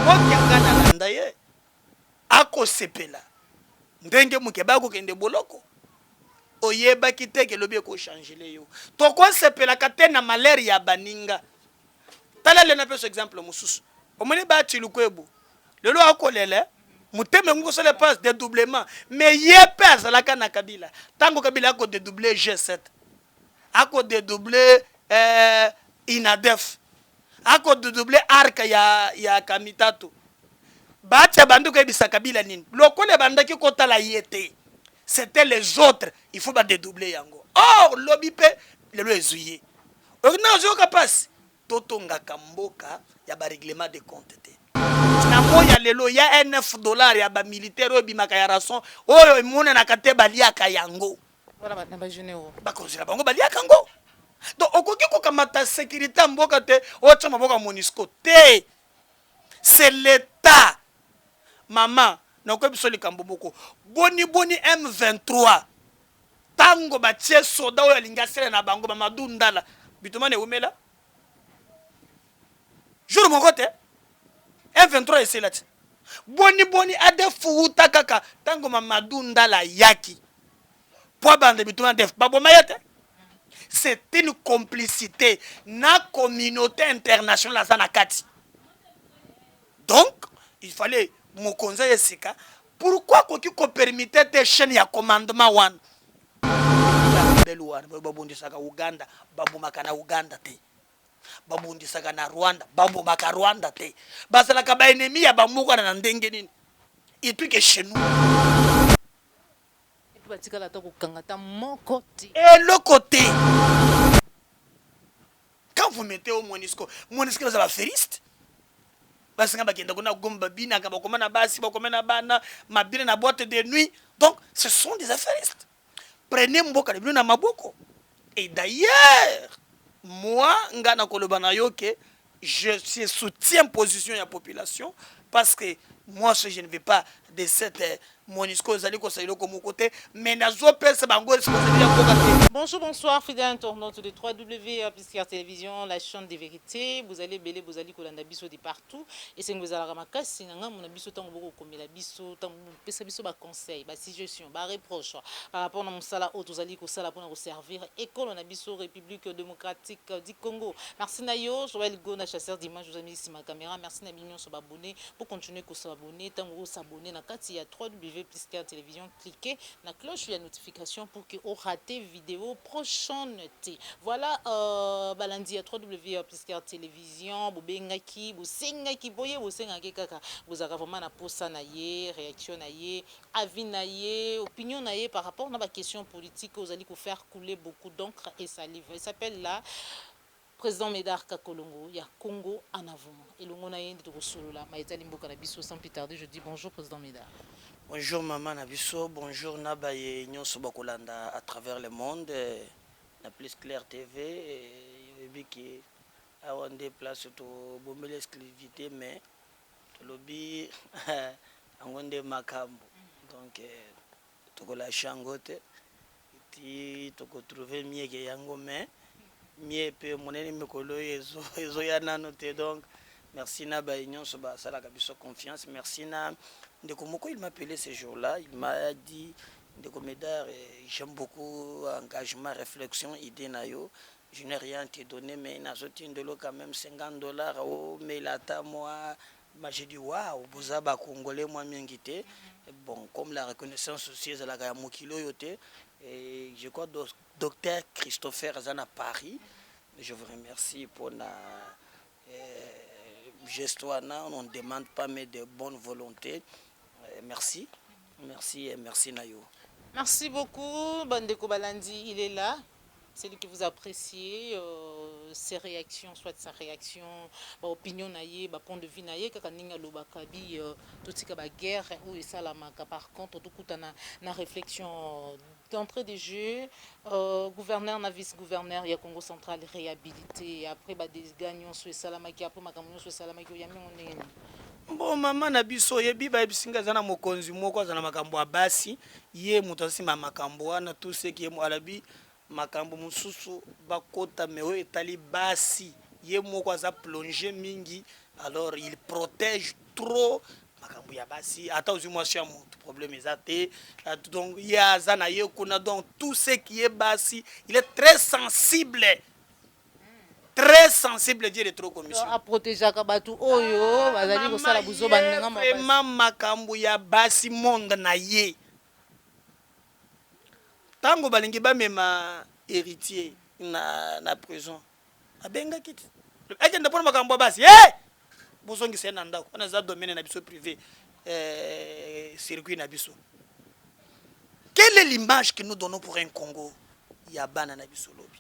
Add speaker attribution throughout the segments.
Speaker 1: okenga na landa ye akosepela ndenge mukeba kokende boloko oyebaki te ke lobi ekochangele yo tokosepelaka te na malere ya baninga tala lena peso exemple mosusu omoni bachiluku ebu lelo akolela muteme ngo so le passe dédoublement mais ye pe azalaka na Kabila tango Kabila ako dédoubler G7 ako dédoubler INADEF ako dédoubler arc ya Kamitato bacha bandu ko ebisa Kabila nini lokole bandaki kotala yete c'était les autres il faut ba dédoubler yango or lobi pe lelo ezuye okina zo kapasi totonga kamboka ya ba règlement de compte te na moya lelo ya $9 ya ba militaire oyo bimaka ya rançon oyo mona na kate baliaka yango
Speaker 2: voilà ba ba généraux
Speaker 1: ba konzela bango baliaka ngo donc okoki kokamata sécurité mboka te ocha maboka MONUSCO te c'est l'état maman na ko biso likambo moko boni M23 tango batie soda oyo alinga sele na bango Mamadou Ndala bitumane umela jour moko te M23 esela ti boni adefu uta kaka tango Mamadou Ndala yaki po bande bitumane def baboma yete c'est une complicité na communauté internationale za na kati donc il fallait mokonza yesika pourquoi koki ko permettre te chaîne ya commandement wana beluwana babondisaka Uganda babomaka na Uganda te babondisaka na Rwanda babomaka Rwanda te basalaka ba ennemi ya bamuka na ndenge nini et puis que chez nous
Speaker 2: et puis batikala ta kokangata moko te
Speaker 1: et le côté quand vous mettez au MONUSCO ça va feriste basinga bakenda kona gomba bina ka bakomana basi bakomana bana mabire na boîte de nuit donc ce sont des affairistes prenez mboka le na maboko et d'ailleurs moi ngana koloba na yo ke je soutiens position ya population parce que moi je ne vais pas de cette MONUSCO zali ko sailo comme côté mais nazo pesa bango responsabilité ya mboka te.
Speaker 2: Bonjour, bonsoir, fidèles internautes de 3W Piscard Télévision, la chaîne des vérités. Vous allez belé, vous allez kolanda biso de partout. Et c'est que vous allez ramaker, c'est nga mon biso tango boko comme la biso, tango pesa biso ba conseil, ba suggestion, ba reproche par rapport à mon sala auto, vous allez ko sala pour nous servir. École on a biso République démocratique du Congo. Merci Nayo, Joël Gona chasseur d'image, je vous ai mis ici ma caméra. Merci na mignon sur abonner pour continuer ko s'abonner, tango s'abonner na kati ya 3W Piscard Télévision, cliquez la cloche la notification pour que vous ratez vidéo prochaine. Voilà, balandi à 3W Piscard Télévision, bobengaki, bosengaki boye, bosengaki kaka, vous avez vraiment na posa na ye, réaction na ye, avis na ye, opinion na ye par rapport à la question politique, vous allez vous faire couler beaucoup d'encre et salive. Il s'appelle là Président Médard Kakolongo, il y a Congo en avant. Et le monde a été de solo là, Maïta Limbo Kanabiso, sans plus tarder, je dis bonjour Président Médard.
Speaker 1: Bonjour maman Nabiso, bonjour Nabaye Nyonso Bakolanda à travers le monde, la plus claire TV, et qui a un des places au bon l'exclusivité, mais le lobby a un des macambo. Donc, tu as la changote, tu as trouvé mieux que yango, mais mieux que mon ennemi Kolo et Zoyana noté. Donc, merci Nabaye Nyonso Basala Kabiso confiance, merci na. Ndeko Moko, il m'a appelé ce jour-là, il m'a dit, Ndeko Médard, j'aime beaucoup engagement, réflexion, idée nayo. Je n'ai rien te donné, mais il a sorti de l'eau quand même $50. Oh, mais il attend moi. J'ai dit, waouh, vous avez Congolais, moi, m'invité. Bon, comme la reconnaissance aussi, c'est la Mokilo Yote. Et je crois, docteur Christopher Zana Paris. Je vous remercie pour la geste. On ne demande pas, mais de bonne volonté. Merci, merci et merci Nayo.
Speaker 2: Merci beaucoup, Bandeko Balandi, il est là. C'est lui que vous appréciez, ses réactions, soit sa réaction, opinion naïe, point de vue naïe, quand on a l'obakabi, tout ce qui est guerre ou ça la marque. Par contre, tout coup na réflexion d'entrée des jeux, gouverneur, na vice-gouverneur, il y a Congo central réhabilité. Après, des gagnants sur Salamaki, après ma camion sur Salamaki, il y a même
Speaker 1: bon maman na biso yebi ba bisinga zana mokonzi moko zana makambo abasi ye mutasi ma makambo wana tout ce qui est mo alabi makambo mususu bakota meo etali basi ye moko za plonger mingi alors il protège trop makambo ya basi ata ozwi mwasi ya motu problème eza te donc ye aza na ye kuna donc tout ce qui est basi il est très sensible dire de trop commission
Speaker 2: a protéger kabatu oyo bazali kosala buzoba ndanga mabasi
Speaker 1: vraiment makambo ya basi monde na ye tango balingi bamema héritier na prison abengaki te akende mpona makambo ya basi bozongisa ye na ndako wana eza domaine na biso privé circuit na biso. Quelle est l'image que nous donnons pour un Congo ya bana na biso lobi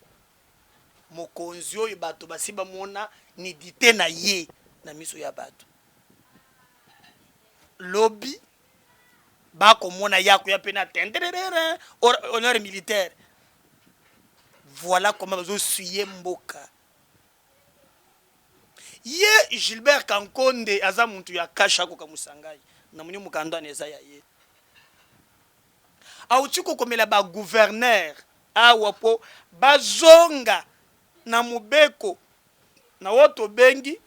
Speaker 1: mokonzi oyo bato basi bamona nidite na ye na miso ya bato lobi bakomona yako ya pena tenderere honneur militaire. Voilà comment bazosuye mboka ye Gilbert Kankonde aza muntu ya kasha ko kamusangai na muni mukando aneza ya ye auti ko komela ba gouverneur awapo bazonga na mubeko na woto bengi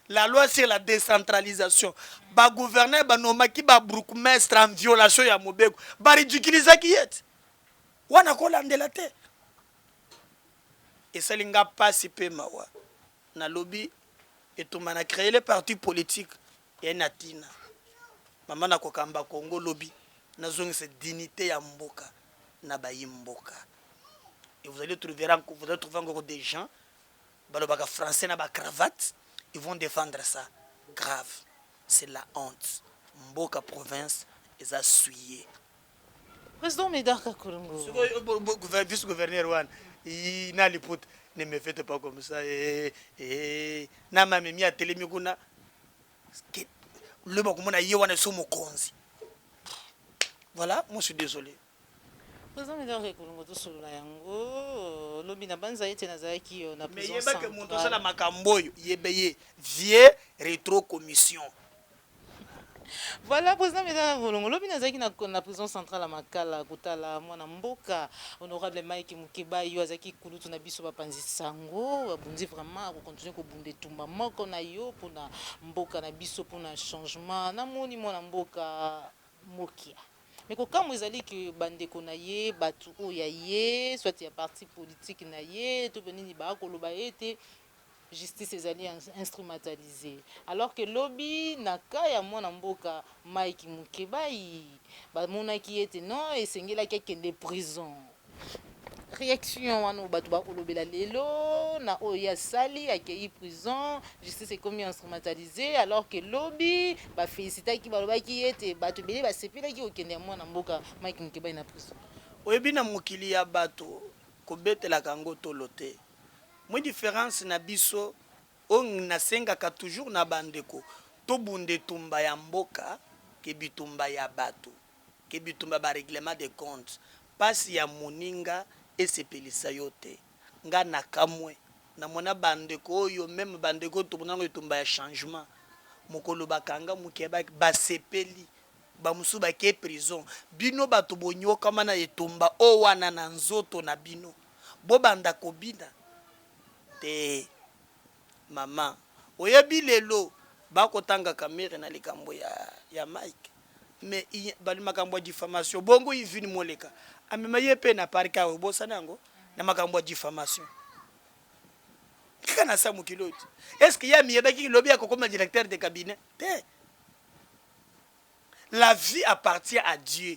Speaker 1: la loi sur la décentralisation ba gouverneur banomaki ba bourgmestre en violation ya mubeko ba ridiculiser ki yet wana ko landela te et ça linga pasi pe mawa na lobby et tout man a créé les partis politiques et natina maman na kokamba Congo lobby na zone cette dignité ya mboka na bayi mboka et vous allez trouver encore des gens balobaka français na ba cravate ils vont défendre ça grave c'est la honte mboka province eza suye
Speaker 2: président Médard Kakolongo
Speaker 1: vice gouverneur wan na liput ne me faites pas comme ça na mamemi a telemi kuna le bakomona ye wana so mokonzi. Voilà, moi je suis désolé.
Speaker 2: Président Médard Kakolongo to solola yango lobi na banza ete nazaki na prison
Speaker 1: centrale. Mais yeba ke muntu sala makambo yo yebeye vie rétro commission.
Speaker 2: Voilà, président Médard Kakolongo lobi nazaki na prison centrale à Makala kotala mwana mboka honorable Mike Mukeba yo azaki kulutu na biso bapanzi sango babundi vraiment ko continuer ko bunde tumba moko na yo pona mboka na biso pona changement na moni mwana mboka mokia. Mais quand vous allez que bande konaye batu oya ye soit ya parti politique na ye to benini ba ko loba ete justice ezali instrumentalisée alors que lobby naka ya mwana mboka Mike Mukeba ba monaki ete non esengela kende prison réaction wana batu ba kolobela lelo na oya sali akei prison justice est comme instrumentalisée alors que lobby ba félicita ki baloba ki ete batu bele ba sepela ki okende mwana mboka Mike Mukeba na prison
Speaker 1: oyebi na mokili ya bato kobetela kango tolote moi différence na biso on nasengaka toujours na bandeko to bunde tumba ya mboka ke bitumba ya bato ke bitumba ba règlement de compte pasi ya moninga esepelisa yote nga na kamwe na mona bandeko oyo même bandeko to bonango tumba ya changement mokolo bakanga Mukeba basepeli bamusu bake prison bino bato bonyoka mana etumba o wana na nzoto na bino bo banda kobina te mama oyebi lelo bakotanga kamere na likambo ya Mike mais bali makambo ya diffamation bongo ivini moleka amema ye pe na parka obosa nango na makambo ya diffamation kana sa mukiloti est-ce que ya miyebaki lobi ya kokoma directeur de cabinet te. La vie appartient à Dieu.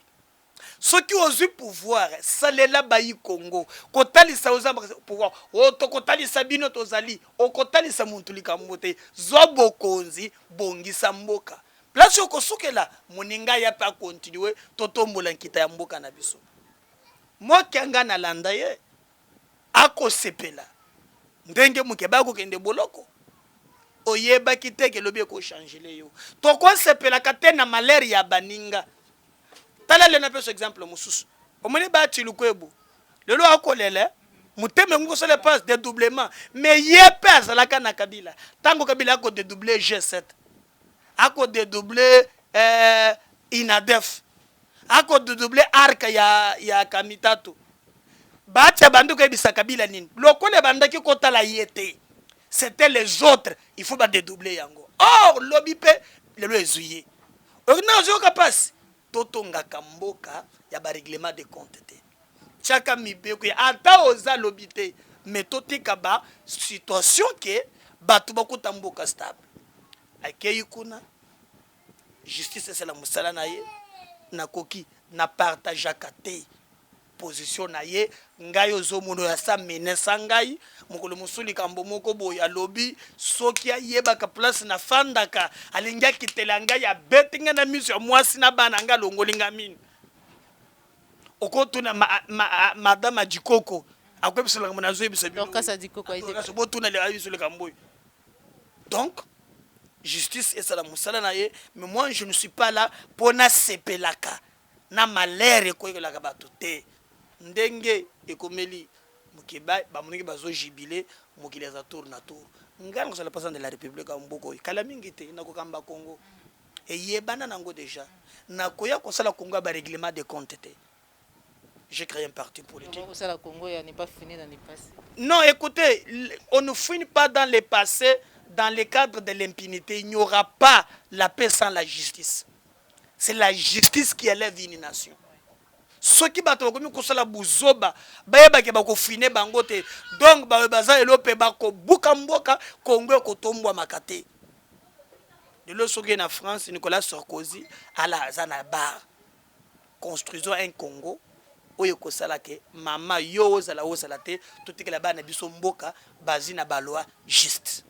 Speaker 1: Ceux qui ont eu pouvoir, salela bayi Congo. Kotali sa ozamba pouvoir. Oto kotali sabino tozali. O kotali sa muntulika mbote. Zobo konzi bongi samboka. Place oko sukela moninga ya pa continuer totombola nkita ya mboka na biso. Mokianga na landa ye. Ako sepela. Ndenge Mukeba ko kende boloko. Oyeba kiteke lobi ko changer yo to ko sepela katena malaria ya baninga tala le na peso exemple mususu omoni ba tilukwebu lelo akolele muteme ngo so le passe dédoublement mais ye pesa la kana Kabila tango Kabila ako dédoubler G7 ako dédoubler INADEF ako dédoubler arc ya Kamitatu bacha banduko ebisa Kabila nini lokole bandaki kotala yete. C'était les autres, il faut pas dédoubler yango. Or, lobby pe lelo ezuye okina ozoyoka pasi totongaka mboka ya barèglement de compte te tiaka mibeko ya ata oza lobi te me totika ba situation ke bato bakuta mboka stable akei kuna justice esala mosala na ye nakoki na partageaka te position na ye ngai ozomona oyo asa menesa ngai mokolo mosusu likambo moko boye alobi soki ayebaka place nafandaka alingi akitela ngai abeti ngai na miso ya mwasi na bana ngai alongoli ngai mini okotuna madame Adikoko akoyebisolaka mona azoyebisa botuna ayebiso likambo oyo donc justice esala mosala na ye mais moi je ne suis pas là pona sepelaka na malere ekoyekelaka bato te ndenge ekomeli mokeba bamoniki bazojibile mokili aza tour na tour ngai nakozala président de la république ya mboka oyo kala mingi te nakokamba Congo eyebana nango déjà nakoya kosala Congo ya barèglement de compte te. J'ai créé un parti politique.
Speaker 2: Le Congo n'est pas fini dans le passé.
Speaker 1: Non, écoutez, on ne finit pas dans le passé. Dans le cadre de l'impunité, il n'y aura pas la paix sans la justice. C'est la justice qui élève une nation. Ceux qui battent comme kusala buzoba, bayeba ke bako fine bangote. Donc baza elope bako bukamboka Congo kotombwa makate. De l'autre côté en France, Nicolas Sarkozy à la zana bar. Construisons un Congo. Oyo kosala ke mama yo ozala te totikela bana biso mboka bazi na balwa juste.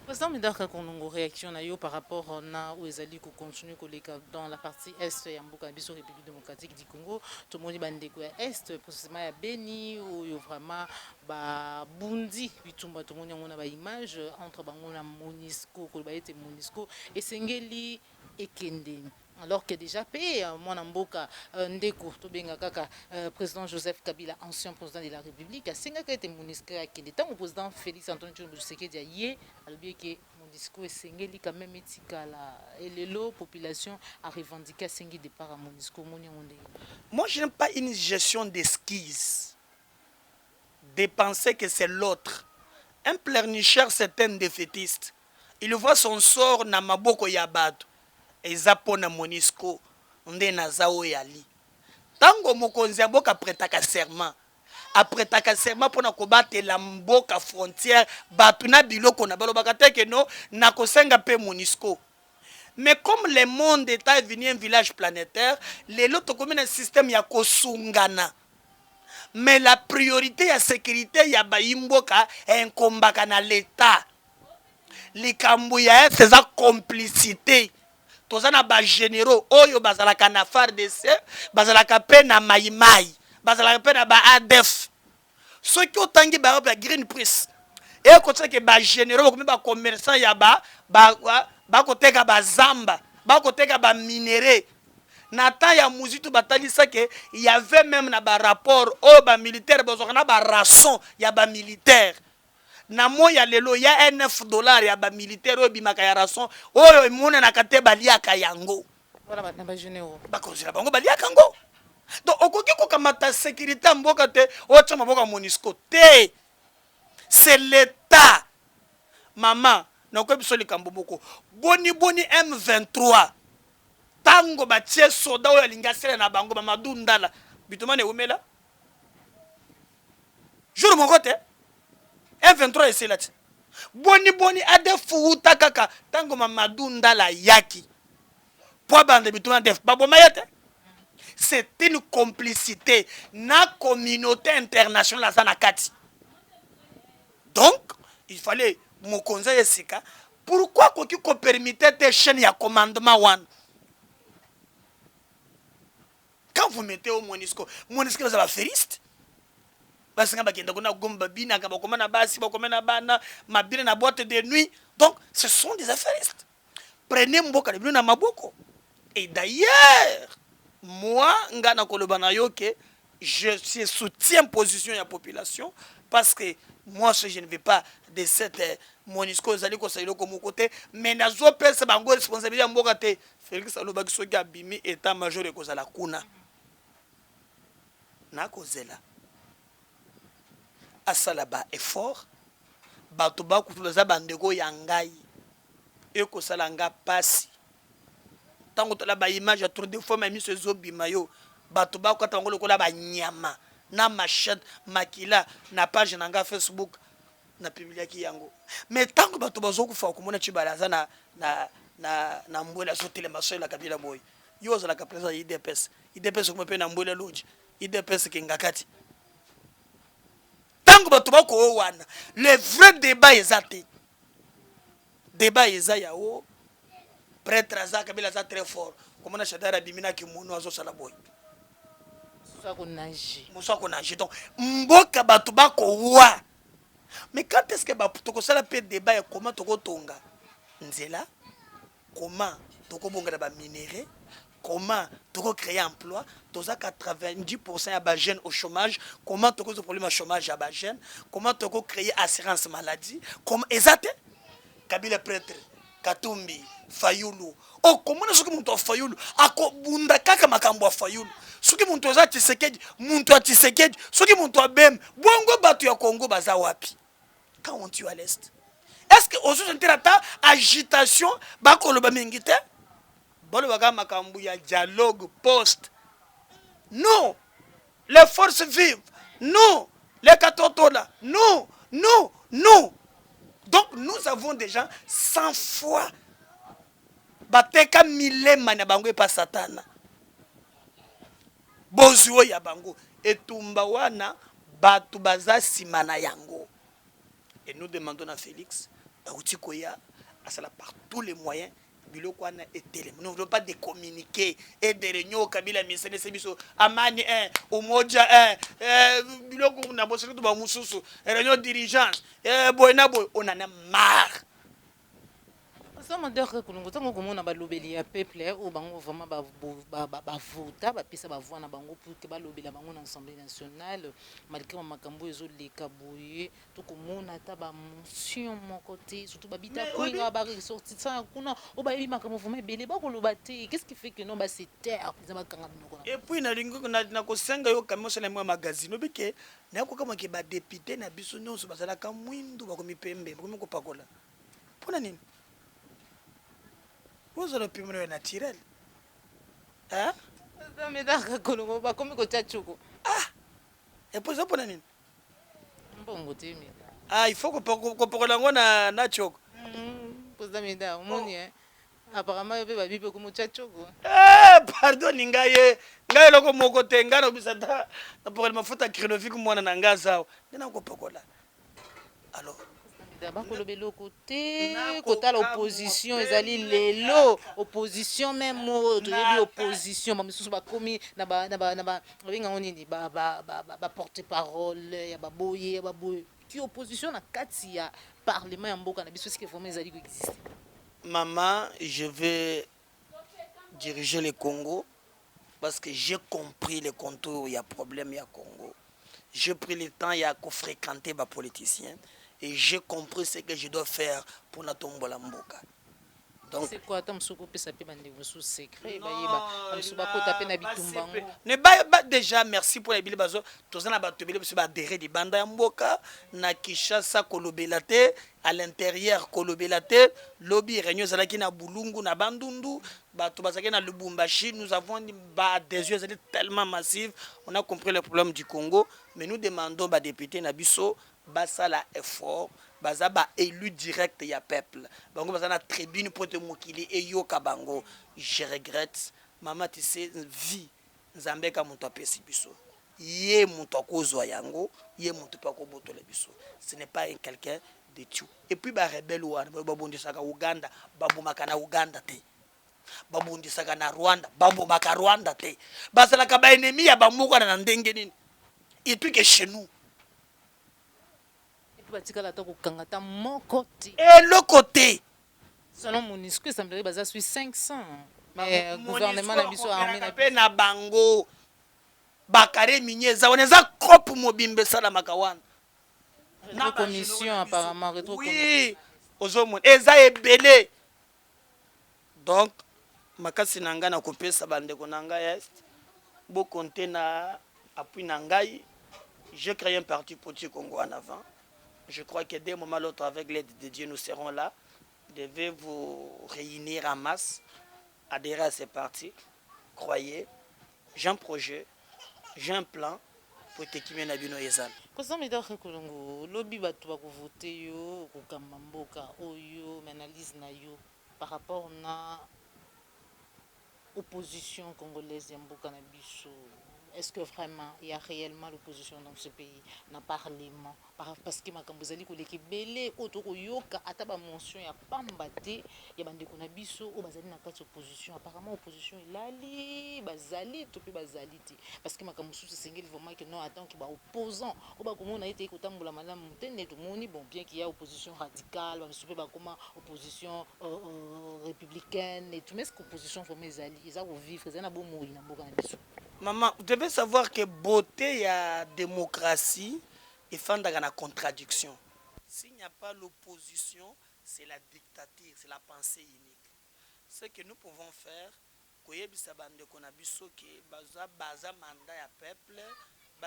Speaker 2: Président Midaka Konongo, réaction na yo par rapport na où ezali ko continuer koleka dans la partie est ya mboka biso République démocratique du Congo, tout le monde bandeko ya est précisément ya Beni oyo vraiment ba bundi bitumba tout le monde ngona ba image entre bango na Monisco ko ba ete Monisco et sengeli ekende. Alors que déjà payé, moi Namboka, Ndeko, Tobenga Kaka, président Joseph Kabila, ancien président de la République, a Singaka été Monisco qui est le président Félix Antoine Tshisekedi dit que Monisco est Singeli quand même etikala et les population a revendiqué à Singi départ à Monisco.
Speaker 1: Moi je n'aime pas une gestion d'esquisse, de penser que c'est l'autre. Un pleurnicheur c'est un défaitiste. Il voit son sort na maboko yabato. Ezapo na Monisco nde nazao yali tango mokonzi ya mboka apretaka serment pona kobatela mboka frontière batu na biloko na balobaka te ke no na kosenga pe Monisco. Mais comme le monde est devenu un village planétaire, les loto comme un système ya kosungana. Mais la priorité ya sécurité ya baimboka enkombaka na l'état. Likambo ya c'est sa complicité. Tozana ba généraux oyo bazalaka na FARDC bazalaka pe na maimai bazalaka pe na ba ADF ceux qui otangi ba Green Press et ko tseke ba généraux comme ba commerçants ya ba koteka ba zamba ba koteka ba minéraux na ta ya muzitu batalisa ke il y avait même na ba rapport o ba militaire bazokana na ba rançon ya ba militaire. Na moya lelo ya $9 ya ba militaire oyo bimaka ya rançon oyo emona na kate baliaka yango
Speaker 2: voilà ba ba généraux
Speaker 1: ba konzela bango baliaka yango donc okoki ko kamata sécurité mboka te o tsama boka Monisco te c'est l'état mama na ko biso likambo boko boni M23 tango ba tie soda oyo linga sele na bango ba madundala bitumane umela jour mon côté M23 c'est là. Boni adefu utakaka tango Mamadou Ndala yaki. Pour bande bituma def babomayete. C'est une complicité na communauté internationale za nakati. Donc, il fallait mokonza yesika pourquoi koki ko permettre des chaînes ya commandement one. Quand vous mettez au Monisco vous avez feriste. Boîte de nuit. Donc, ce sont des affairistes. Prenez Mboka na maboko. Et d'ailleurs, moi, je soutiens position de la population parce que moi, je ne vais pas de cette Monisco comme côté, mais na zo pesa bango responsabilité Mboka te. Félix Alobaki soki abimi état major de kozala kuna. Na kozela. Asalaba effort bato ba kutuza bandeko ya ngai eko salanga pasi tango tola ba image ya tour de fois ma miso ezobima yo bato bakwata bango lokola banyama na machette makila na page na nga Facebook na publiaki yango mais tango bato bazokufa komona Tshibala aza na mbwela azotelema so la kabila boy yo ozalaka président ya idps okoma mpe na mbwela loji idps kengakati tango bato bakoyo wana le vrai débat eza te débat eza yao prêtre aza kabila aza très fort komona shadara biminaki mono azosala boy moso akonage donc mboka bato bakowa mais quand est-ce que tokosala mpe débat ya comment tokotonga nzela comment tokobongela baminere comment tokocréer emploi toza 90% ya bajeunes au chômage comment tokoza problème ya chômage ya bajeunes comment tokocréer assurance maladie comme eza te kabila prêtre katumbi fayulu okomona soki muntu ya fayulu akobunda kaka makambo ya fayulu soki muntu aza Tshisekedi muntu ya Tshisekedi soki muntu abem bongo bato ya Congo baza wapi quand on tue à l'est est-ce que aujourd'hui ata agitation bakoloba mingi te bolobaka makambo ya dialogue post non les forces vives non les katotola non non non donc nous avons des gens sans foi bateka milema na bango epa satana bozwi oyo ya bango etumba wana bato baza nsima na yango et nous demandons à Félix auti koya asala par tous les moyens biloko wana etele nous ne voulons pas de communiquer et de réunions kabila misene sebiso amani umoja biloko na boselo to ba mususu réunion dirigeance boyna boy on en a marre.
Speaker 2: Sama dere kulungu tango komona balobeli ya peuple o bango vraiment bavota bapesa bavoix na bango pour que balobela bango na Assemblée nationale malgré makambo ezoleka boye tokomona ata bamotion moko te surtout babita koinga baressortissant kuna o bayebi makambo vraiment ebele bakoloba te qu'est-ce qui fait que non se taire eza bakanga binoko
Speaker 1: et puis nalingi na kosenga yo kamosala mwa magazine obike nayokokamwake badepute na biso nyonso bazalaka mwindu bakomi pembe bakomi kopakola mpona nini vous avez pu naturel. Hein? Et pour ça, il faut que l'on na choko.
Speaker 2: Apparemment, il va vivre comme choko.
Speaker 1: Pardon, Ningaye. Ngaye loko moko tenga no bisata. Pour le mafuta crénovique mwana na ngaza. Nena ko pokola. Alors
Speaker 2: bakolobela côté kota l'opposition ezali lelo opposition même toyebi opposition bamisusu bakomi na babenga nini ba porte parole ya baboye ya baboye ki opposition na kati ya parlement ya mboka na biso sike vraiment ezali ko exister.
Speaker 1: Maman, je vais diriger le Congo parce que j'ai compris les contours, il y a problème, il y a Congo. J'ai pris le temps, il y a qu'à fréquenter les politiciens. Et j'ai compris ce que je dois faire pour la tombola mboka.
Speaker 2: Donc c'est quoi tam soko pesa pe bande sous secret ba yeba am suba ko taper na bitumbango.
Speaker 1: Ne ba déjà merci pour les bile bazo tozana ba tobele biso ba adhérer di banda mboka na Kinshasa kolobelate à l'intérieur kolobelate lobby réunion zalaki na Bulungu na Bandundu bato bazaki na Lubumbashi nous avons ba adhésion tellement massive on a compris le problème du Congo mais nous demandons ba député na biso basala effort baza ba élu direct ya peuple bango baza na tribune pour te mokili e yoka bango je regrette maman tu sais vie nzambe ka muntu apesi biso ye muntu akozwa yango ye muntu pa ko botola biso ce n'est pas quelqu'un de tout et puis ba rebelle wana ba bondisaka Uganda babumaka na Uganda te babondisaka na Rwanda babumaka Rwanda te basalaka ba ennemi ya bamuka na ndenge nini et puis que chez nous et le côté
Speaker 2: selon MONUSCO semblerait baza sur 500 mais gouvernement na biso armée
Speaker 1: na bango bakare minyeza oneza kopu mobimbe sala makawana
Speaker 2: na commission apparemment
Speaker 1: oui ozomona eza ebele donc makasi na nga na kopesa bandeko na nga est bo compter na appui na ngai j'ai créé un parti politique Congo en avant. Je crois que d'un moment à l'autre, avec l'aide de Dieu, nous serons là. Vous devez vous réunir en masse adhérez à ces partis, croyez, j'ai un projet, j'ai un plan pour te na bino ezala.
Speaker 2: Président Médard Kolongo, lobby bato bakovote yo, kokamba mboka oyo, mais analyse na yo par rapport na opposition congolaise ya mboka na biso. Est-ce que vraiment il y a réellement l'opposition dans ce pays, na parlement? Parce que makambo zali koleki belé otoko yoka ata ba mention ya pamba te ya bandeko na biso o bazali na kati opposition. Apparemment opposition ilali bazali to pe bazali te parce que makambo sous sengeli vraiment que non attend ki ba opposant o ba komona ete kotambola malamu te ne to moni bon bien qu'il y a opposition radicale ba soupe ba comment opposition républicaine et tout mais ce qu'opposition vraiment ezali eza ko vivre eza na bo moi na mboka na biso.
Speaker 1: Maman, vous devez savoir que beauté, il y a démocratie et fin dans la contradiction. S'il n'y a pas l'opposition, c'est la dictature, c'est la pensée unique. Ce que nous pouvons faire, c'est baza mandat ya peuple,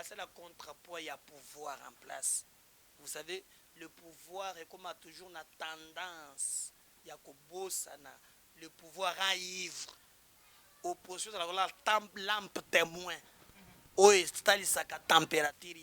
Speaker 1: c'est la contrepoids, il y a pouvoir en place. Vous savez, le pouvoir est comme toujours une tendance, il y a le pouvoir enivre. Opposition à la lampe témoin oyo etalisaka température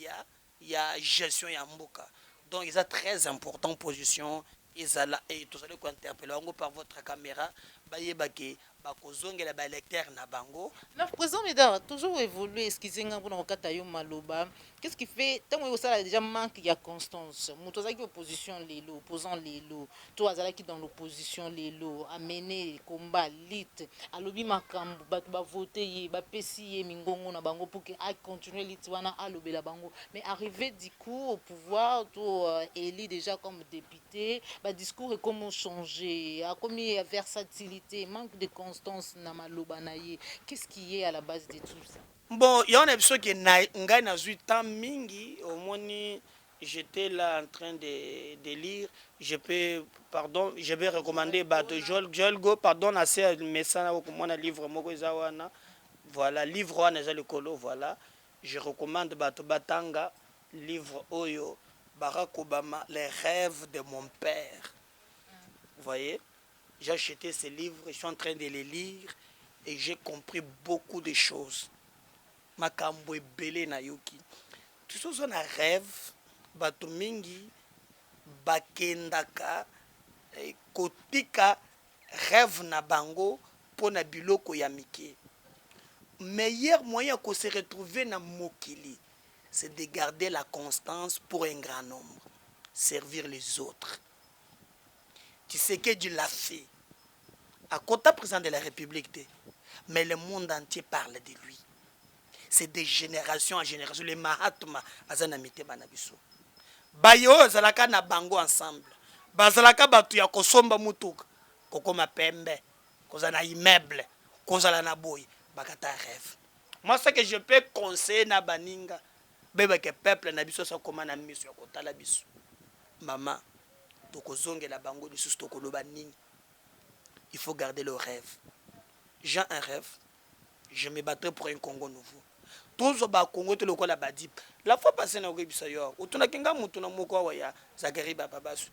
Speaker 1: ya gestion ya mboka. Donc il est très important position ezala et tozali ko interpeller bango par votre caméra bayebake bakozongela ba lecteur na bango.
Speaker 2: Le président Médard toujours évolué, excusez-moi pour notre yo maloba. Qu'est-ce qui fait tant que ça déjà manque il y a constance. Motoza qui opposition les lots, opposant les lots. Toi azala qui dans l'opposition les lots, amener combat lit. Alobi makambu ba voter ba pesi mingongo na bango pour que a continuer lit wana alobi la bango. Mais arrivé du coup au pouvoir tout élu déjà comme député, ba discours est comment changer, a commis versatilité, manque de constance na maloba na ye. Qu'est-ce qui est à la base de tout ça?
Speaker 1: Bon, il y a une épisode qui ngai na 8 ans mingi au moins j'étais là en train de lire, je vais recommander Joel Go pardon assez message au mon livre moko zawana. Voilà, livre wana za le colo voilà. Je recommande bato batanga livre Oyo Barack Obama les rêves de mon père. Vous voyez? J'ai acheté ces livres, je suis en train de les lire et j'ai compris beaucoup de choses. Makambo ebele na yoki. Tout ça on a rêve bato mingi bakendaka kotika rêve na bango pona biloko ya mike. Meilleur moyen de se retrouver dans mokili, c'est de garder la constance pour un grand nombre, servir les autres. Tu sais que Dieu l'a fait. À côté président de la République, mais le monde entier parle de lui. C'est de génération en génération. Les Mahatma, Azanamite Banabiso. Bayo, Zalaka na bango ensemble. Bazalaka batu ya kosomba mutuka. Kokoma pembe. Kozana immeuble. Kozala na boy. Bakata rêve. Moi, ce que je peux conseiller na baninga, bébé que peuple na biso sa koma na miso ya kotala biso. Maman, tokozonge la bango de sous tokoloba nini. Il faut garder le rêve. J'ai un rêve. Je me battrai pour un Congo nouveau. Tous ba Congo te lokola badip. La fois passée na okebisa yo. Otuna kinga mutu na moko wa ya Zakari Bababasu.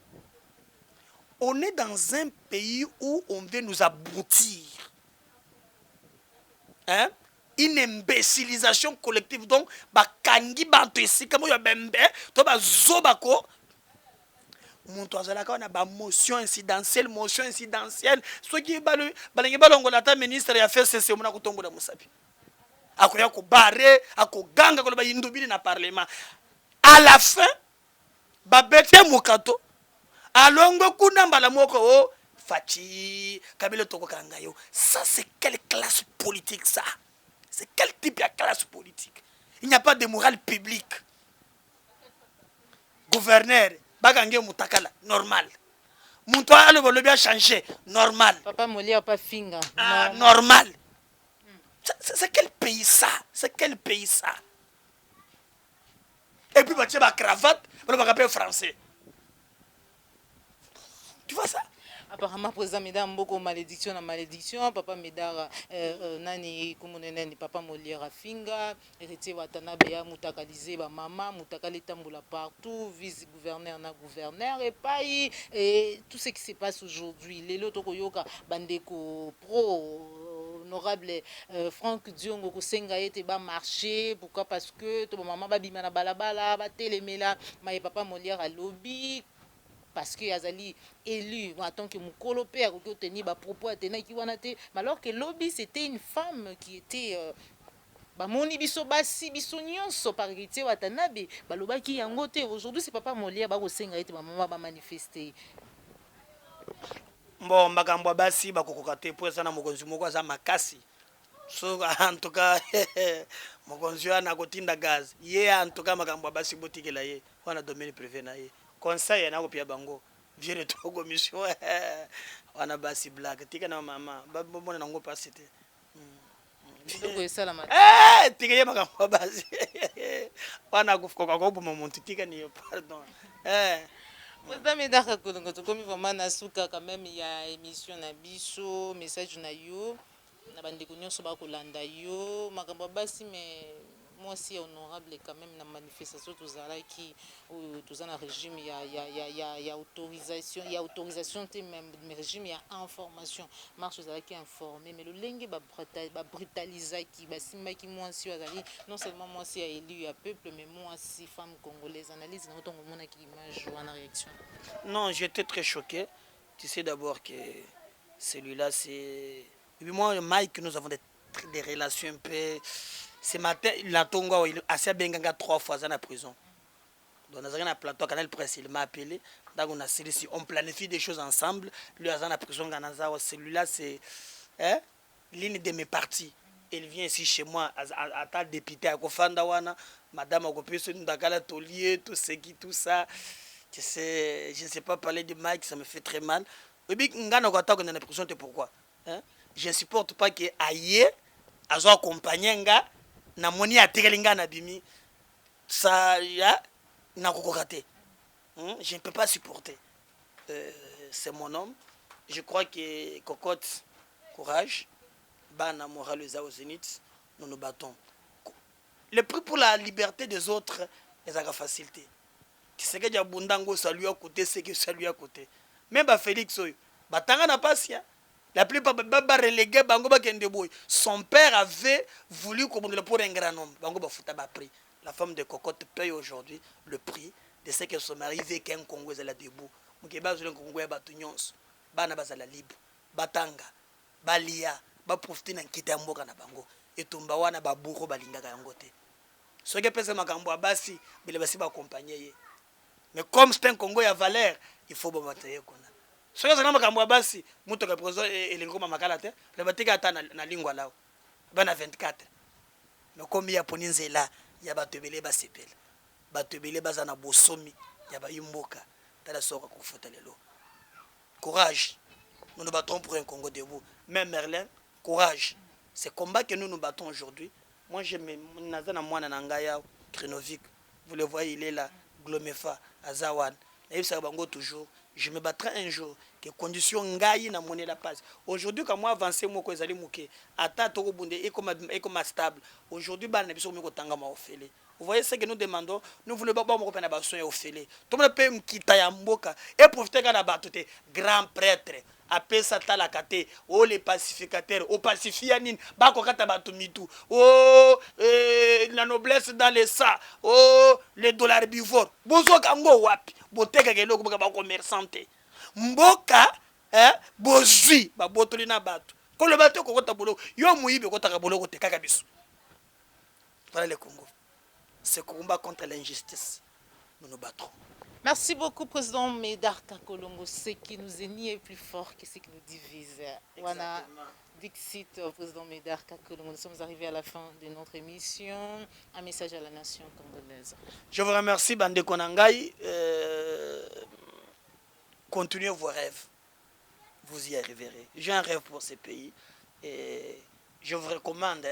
Speaker 1: On est dans un pays où on veut nous abrutir. Hein? Une imbécilisation collective. Donc, bakangi bantu ici comme yo bembe, to ba zobako. Monto azalaka na ba motion incidentielle, ce qui balingi balongola ta ministre ya affaires sociales mona kutongola musapi. Akoya ko barre, akoganga ko ba yindubili na parlement. À la fin, ba bete mukato. Alongo kuna mbala moko o Fachi, Kabila Toko Kangayo. Ça c'est quelle classe politique ça? C'est quel type de classe politique? Il n'y a pas de morale publique. Gouverneur Bagange Mutakala, normal. Mountoa le volume a changé, normal.
Speaker 2: Papa Molia pas finga.
Speaker 1: Ah, normal. C'est quel pays ça? C'est quel pays ça? Et puis tu as cravate, on va rappeler français. Tu vois ça?
Speaker 2: Apparemment, président Médard, beaucoup malédiction na malédiction. Papa Médard, nani kumunene papa Molière Finga, héritier Watanabe ya mutakaliser ba maman, mutakali tamboula partout, vice gouverneur na gouverneur et pas et tout ce qui se passe aujourd'hui. Les loto koyoka bandeko pro l'honorable Franck Diongo kosenga ete ba marché pourquoi parce que to maman ba bima na balabala ba telemela ma papa Molière à lobby parce que Azali élu en tant que mukolo père ko tenir ba propos atenaki wana te alors que lobby c'était une femme qui était bamoni biso basi biso nyonso par héritier watanabe balobaki yango te aujourd'hui c'est papa Molière ba kosenga ete maman ba manifester.
Speaker 1: Bon makambo basi bakokoka te po eza na mokonzi moko aza makasi so en tout cas mokonzi wana kotinda gaz ye en tout cas makambo basi botikela ye wana domaine privé na ye conseil na kopia bango vieux to commission wana basi blague tika na mama babona nango pasi te tika ye makambo basi wana kufuka ko boma muntu tika ni pardon
Speaker 2: Président Médard Kakolongo, comme vraiment na suka quand même il y a émission na biso message na yo na bande konyo so ba kolanda yo makambo basi mais moi si honorable quand même na manifestation tozala qui toza na régime il y a autorisation te même mais régime il y a information marche tozala qui informé mais le lenge ba brutaliser qui ba simba qui moi si azali non seulement moi si a élu à peuple mais moi si femme congolaise analyse na otongo mona qui image ou en réaction.
Speaker 1: Non, j'étais très choqué. Tu sais d'abord que celui-là c'est et puis moi Mike nous avons des relations un peu ce matin la tongo il a benganga 3 fois dans la prison. Donc dans un plateau Canal Presse il m'a appelé donc on a sélectionné on planifie des choses ensemble lui à la prison Ganazawa celui-là c'est l'une de mes parties. Il vient ici chez moi à ta député à Kofanda wana madame Akopese ndakala tolier tout ce qui tout ça. Je ne sais pas parler de Mike, ça me fait très mal. Et puis, pourquoi je ne supporte pas que aïe, azo accompagné nga, na moni a tegelinga na bimi, ça ya na kokokate. Je ne peux pas supporter. C'est mon homme. Je crois que Cocotte, courage, bana moral aux zénith, nous nous battons. Le prix pour la liberté des autres est à la facilité. C'est que Bundango ça lui a coûté ce que ça lui a coûté. Même Félix Oyo, batanga na pasia. La plupart ba relégué bango ba kende boy. Son père avait voulu comme pour un grand homme. Bango ba futa ba prix. La femme de Cocotte paye aujourd'hui le prix de ce que son mari veut qu'un Congo est là debout. Muke ba zule Congo ya batu nyonso. Bana bazala libre. Batanga, balia, ba profiter na nkita mboka na bango. Etumba wana ba buro balingaka yango te. Ce que pesa makambo abasi bile basi ba accompagner. Mais comme c'est un Congo à valeur, il faut batailler. Ce que c'est un makambo abasi, muto ka prezo et les ngoma makala te, le batika ata na lingwa lao. Bana 24. Mais comme il y a poninzela, il y a batebele ba sepel. Batebele bazana bosomi, il y a ba yimboka. Tala soka ko fota lelo. Courage. Nous nous battons pour un Congo debout. Même Merlin, courage. C'est combat que nous nous battons aujourd'hui. Moi je me nazana mwana na ngaya Krenovic. Vous le voyez, il est là. Glomefa, Azawan. Et ça va toujours. Je me battrai un jour. Que conditions ngaï na monnaie la passe. Aujourd'hui, quand moi avancé, moi, que mouké. Ata toko bunde et comme stable. Aujourd'hui, ban nabiso miko tanga ma ofele. Vous voyez ce que nous demandons. Nous voulons pas mon copain na soin ofele. Tout le monde peut m'quitter ya mboka et profiter quand na batoté grand prêtre. Appelle ça la kate, oh les pacificateurs, oh pacifianine, bako kata batumitu, oh la noblesse dans les sa, oh les dollars bivores, bozo kango wapi, boteka kelo kuboka ba commerçante, mboka bozui ba botoli na batu, ko le bato ko kota bolo, yo muibe ko taka bolo ko te kaka biso. Voilà le Congo. Ce combat contre l'injustice, nous nous battrons.
Speaker 2: Merci beaucoup, Président Médard Kakolongo. Ce qui nous unit est plus fort que ce qui nous divise. Voilà, Dixit, Président Médard Kakolongo. Nous sommes arrivés à la fin de notre émission. Un message à la nation congolaise.
Speaker 1: Je vous remercie, Bande Konangai. Continuez vos rêves. Vous y arriverez. J'ai un rêve pour ce pays. Et je vous recommande,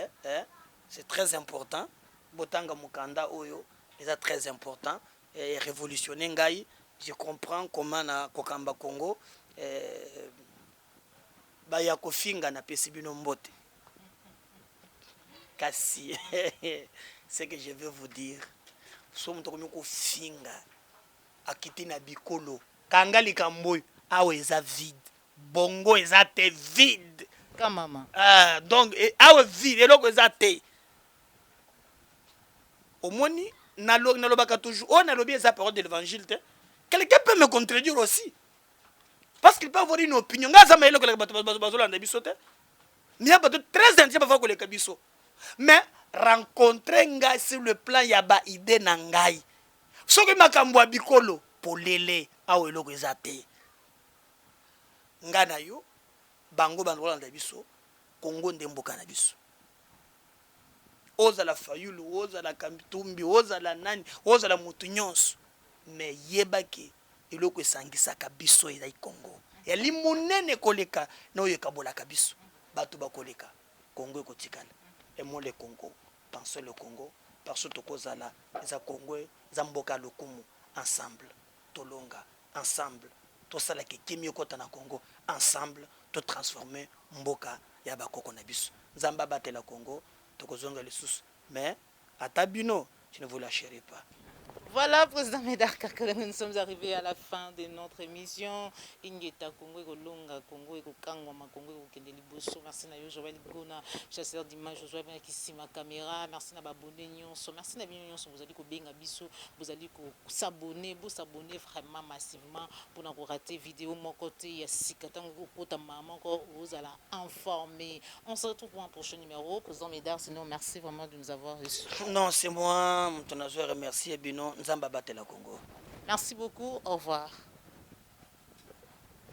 Speaker 1: c'est très important. Botanga Mukanda Oyo, c'est très important. Et révolutionner ngai, je comprends comment na kokamba Congo ba ya kofinga na pesibino mbote kasi ce que je veux vous dire so mutoko miko finga akiti na bikolo kangali kamboy awe eza vide bongo eza te vide
Speaker 2: Comme maman.
Speaker 1: Donc awa ville eloko eza te omoni nalobaka toujours oyo nalobi eza parole de l'évangile te. Quelqu'un peut me contredire aussi parce qu'il peut avoir une opinion nga aza mayele koleka bato bazolanda biso te miya bato très intelligent bafa koleka biso mais rencontrer ngai sur le plan ya baide na ngai soki makambo ya bikolo polele awa eloko eza te ngai na yo bango bandolanda biso Congo nde mboka na biso ozala fayulu ozala kambitumbi ozala nani ozala mutu nyonso me yebake eloko esangisaka biso ezali Congo yali monene koleka na oyo ekabolaka biso bato bakoleka Congo ekotikala emo le Congo pensez le Congo parce que tokozala eza Congo eza mboka lokumu ensemble tolonga ensemble tosala kekimi ekota na Congo ensemble to transformer mboka ya bakoko na biso nzamba batela Congo tokozonga lisusu mais ata bino je ne vous lâcherai pas.
Speaker 2: Voilà, Président Médard Kakala, nous sommes arrivés à la fin de notre émission. Ingeta Congo et Kolonga, Congo et Kokangoma, Congo et Kendeli Bosso. Merci à Joël Gona, chasseur d'images, Joël Benakissima caméra. Merci à Babone Nyonso. Merci à Nyonso. Vous allez Benga Bisso. Vous allez s'abonner, vous s'abonner vraiment massivement pour ne pas rater vidéo. Mon côté, il y a Sikatan, maman, vous allez informer. On se retrouve pour un prochain numéro. Président Médard, sinon, merci vraiment de nous avoir reçus.
Speaker 1: Non, c'est moi. Je remercie Bino. Nzamba Batela Congo.
Speaker 2: Merci beaucoup. Au revoir.